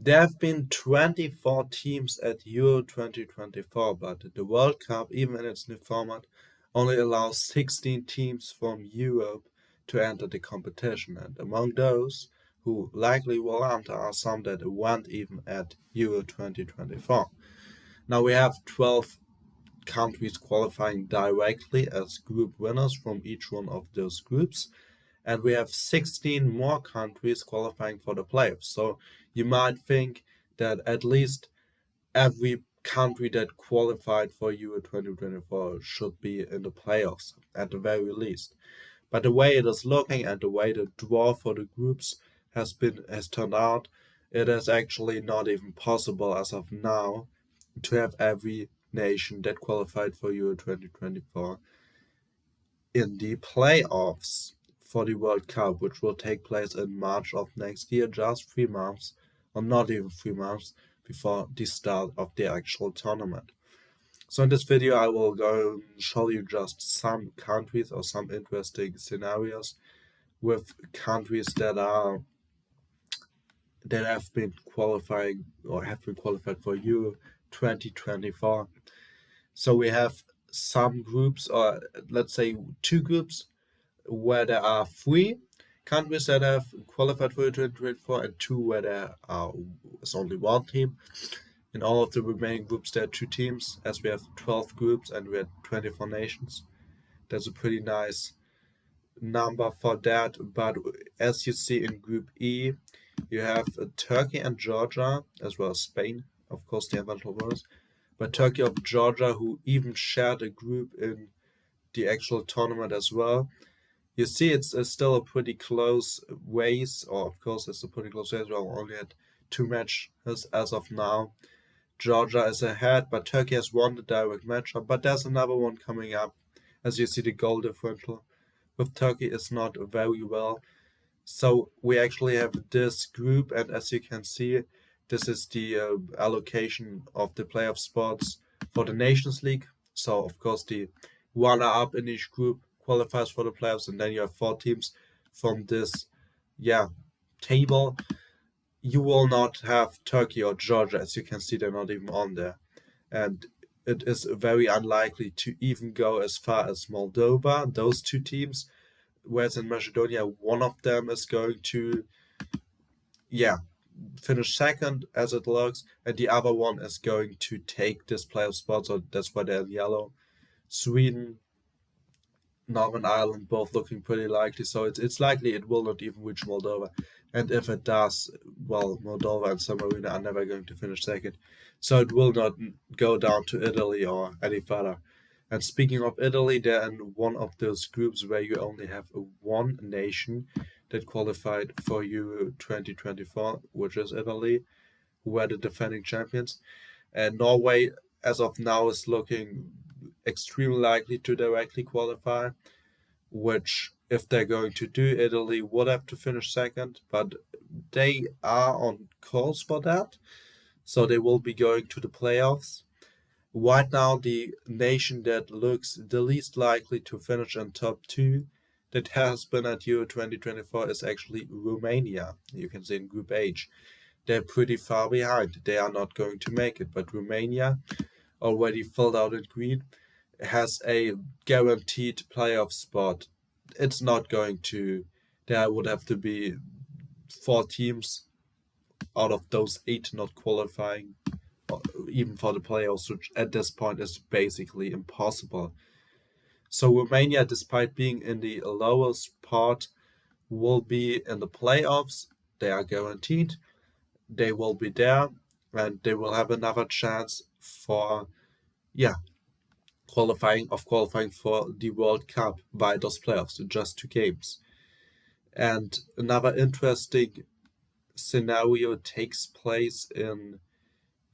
There have been 24 teams at Euro 2024, but the World Cup, even in its new format, only allows 16 teams from Europe to enter the competition. And among those who likely will enter are some that weren't even at Euro 2024. Now we have 12 countries qualifying directly as group winners from each one of those groups, and we have 16 more countries qualifying for the playoffs. So you might think that at least every country that qualified for Euro 2024 should be in the playoffs at the very least. But the way it is looking and the way the draw for the groups has turned out, it is actually not even possible as of now to have every nation that qualified for Euro 2024 in the playoffs for the World Cup, which will take place in March of next year, just 3 months, or not even 3 months, before the start of the actual tournament. So in this video, I will go and show you just some countries or some interesting scenarios with countries that have been qualifying or have been qualified for Euro 2024. So we have some groups, or let's say two groups, where there are three countries that have qualified for 2024 and two where there is only one team. In all of the remaining groups, there are two teams, as we have 12 groups and we have 24 nations. That's a pretty nice number for that. But as you see in Group E, you have Turkey and Georgia, as well as Spain, of course, the eventual winners. But Turkey or Georgia, who even shared a group in the actual tournament as well. You see, it's still a pretty close race, or of course, it's a pretty close race. We only had two matches as of now. Georgia is ahead, but Turkey has won the direct matchup. But there's another one coming up. As you see, the goal differential with Turkey is not very well. So we actually have this group, and as you can see, this is the allocation of the playoff spots for the Nations League. So of course, the runner-up in each group qualifies for the playoffs, and then you have four teams from this, table. You will not have Turkey or Georgia, as you can see, they're not even on there, and it is very unlikely to even go as far as Moldova. Those two teams, whereas in Macedonia, one of them is going to, finish second as it looks, and the other one is going to take this playoff spot. So that's why they're in yellow. Sweden, Northern Ireland, both looking pretty likely. So it's likely it will not even reach Moldova. And if it does, well, Moldova and San Marino are never going to finish second. So it will not go down to Italy or any further. And speaking of Italy, they're in one of those groups where you only have one nation that qualified for Euro 2024, which is Italy, who are the defending champions. And Norway, as of now, is looking extremely likely to directly qualify, which, if they're going to do, Italy would have to finish second, but they are on course for that. So they will be going to the playoffs. Right now, the nation that looks the least likely to finish in top two that has been at Euro 2024 is actually Romania. You can see in Group H. They're pretty far behind. They are not going to make it, but Romania, already filled out in green, has a guaranteed playoff spot. It's not going to. There would have to be four teams out of those eight not qualifying, even for the playoffs, which at this point is basically impossible. So Romania, despite being in the lowest part, will be in the playoffs. They are guaranteed. They will be there, and they will have another chance for, qualifying for the World Cup by those playoffs, just two games. And another interesting scenario takes place in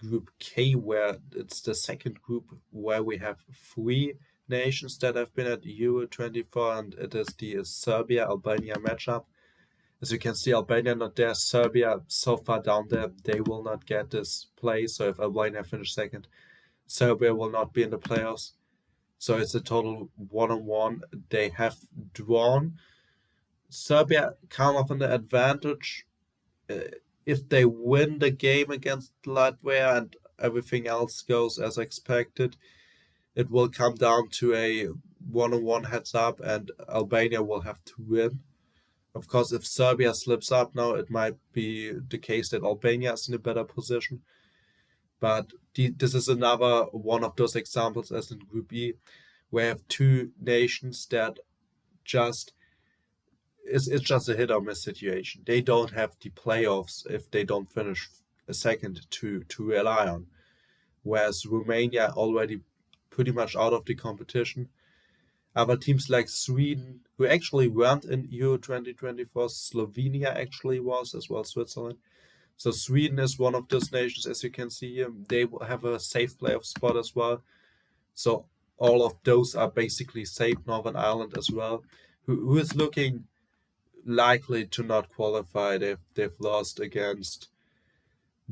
Group K, where it's the second group where we have three nations that have been at Euro 24, and it is the Serbia-Albania matchup. As you can see, Albania not there, Serbia so far down there, they will not get this place. So if Albania finish second, Serbia will not be in the playoffs. So it's a total 1-on-1. They have drawn. Serbia come up on the advantage if they win the game against Latvia and everything else goes as expected, it will come down to a one-on-one heads up, and Albania will have to win. Of course, if Serbia slips up now, it might be the case that Albania is in a better position. But this is another one of those examples, as in Group E, where you have two nations that just it's just a hit or miss situation. They don't have the playoffs if they don't finish a second to rely on. Whereas Romania already pretty much out of the competition. Other teams like Sweden, who actually weren't in Euro 2024, Slovenia actually was, as well as Switzerland. So Sweden is one of those nations, as you can see here. They will have a safe playoff spot as well. So all of those are basically safe. Northern Ireland as well, who is looking likely to not qualify. They've lost against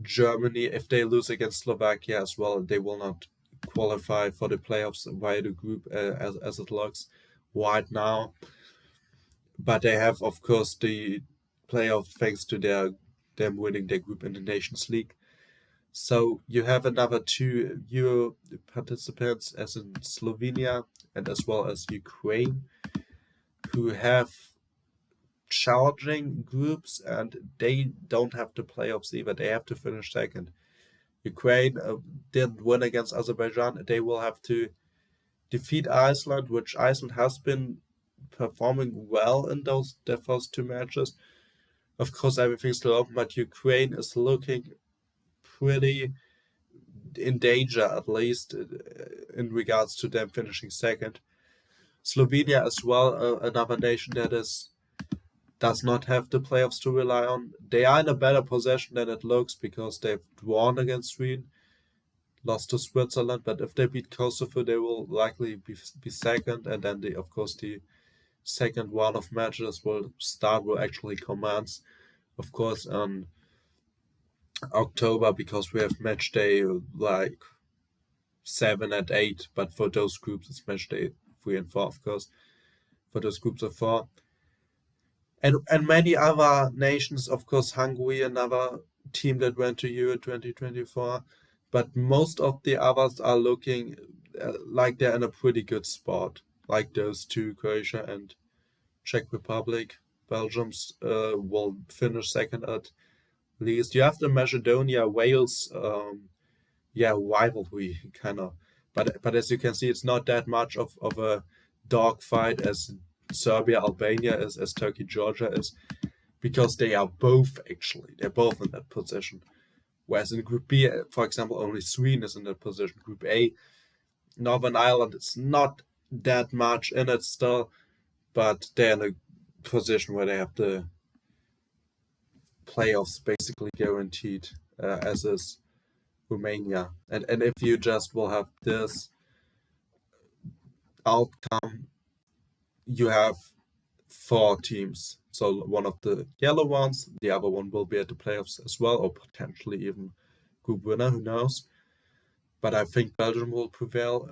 Germany. If they lose against Slovakia as well, they will not qualify for the playoffs via the group as it looks right now. But they have, of course, the playoff thanks to them winning their group in the Nations League. So you have another two Euro participants, as in Slovenia and as well as Ukraine, who have challenging groups, and they don't have the playoffs either. They have to finish second. Ukraine didn't win against Azerbaijan. They will have to defeat Iceland, which Iceland has been performing well in their first two matches. Of course, everything's still open, but Ukraine is looking pretty in danger, at least in regards to them finishing second. Slovenia as well, another nation that does not have the playoffs to rely on. They are in a better position than it looks because they've drawn against Sweden, lost to Switzerland, but if they beat Kosovo, they will likely be second, and then of course the second round of matches will actually commence, of course, on October, because we have match day like 7 and 8, but for those groups it's match day 3 and 4, of course, for those groups of 4. And many other nations, of course, Hungary, another team that went to Euro 2024, but most of the others are looking like they're in a pretty good spot, like those two, Croatia and Czech Republic. Belgium's will finish second at least. You have the Macedonia-Wales rivalry, kind of. But as you can see, it's not that much of a dogfight as Serbia, Albania is, as Turkey, Georgia is, because they're both in that position. Whereas in Group B, for example, only Sweden is in that position. Group A, Northern Ireland, it's not that much in it still, but they're in a position where they have the playoffs basically guaranteed, as is Romania. And if you just will have this outcome, you have 4 teams. So one of the yellow ones, the other one will be at the playoffs as well, or potentially even group winner, who knows. But I think Belgium will prevail.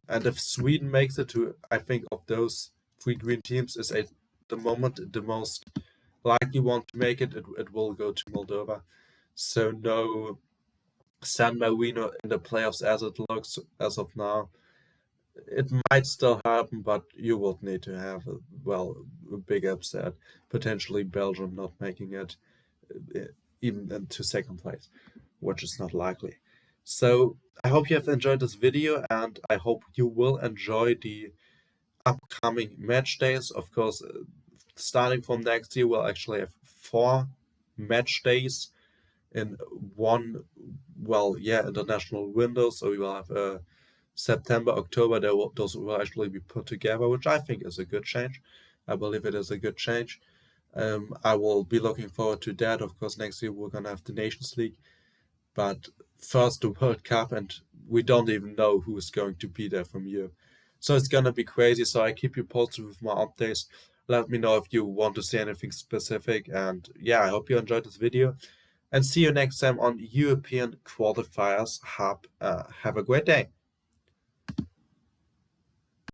And if Sweden makes it to, I think of those 3 green teams, is at the moment the most likely one to make it. It will go to Moldova. So no San Marino in the playoffs as it looks as of now. It might still happen, but you would need to have a big upset. Potentially Belgium not making it even into second place, which is not likely. So I hope you have enjoyed this video, and I hope you will enjoy the upcoming match days. Of course, starting from next year, we'll actually have 4 match days in one, international window. So we will have September, October, those will actually be put together, which I think is a good change. I believe it is a good change. I will be looking forward to that. Of course, next year we're going to have the Nations League, but first the World Cup, and we don't even know who is going to be there from you. So it's going to be crazy. So I keep you posted with my updates. Let me know if you want to see anything specific. And yeah, I hope you enjoyed this video, and see you next time on European Qualifiers Hub. Have a great day.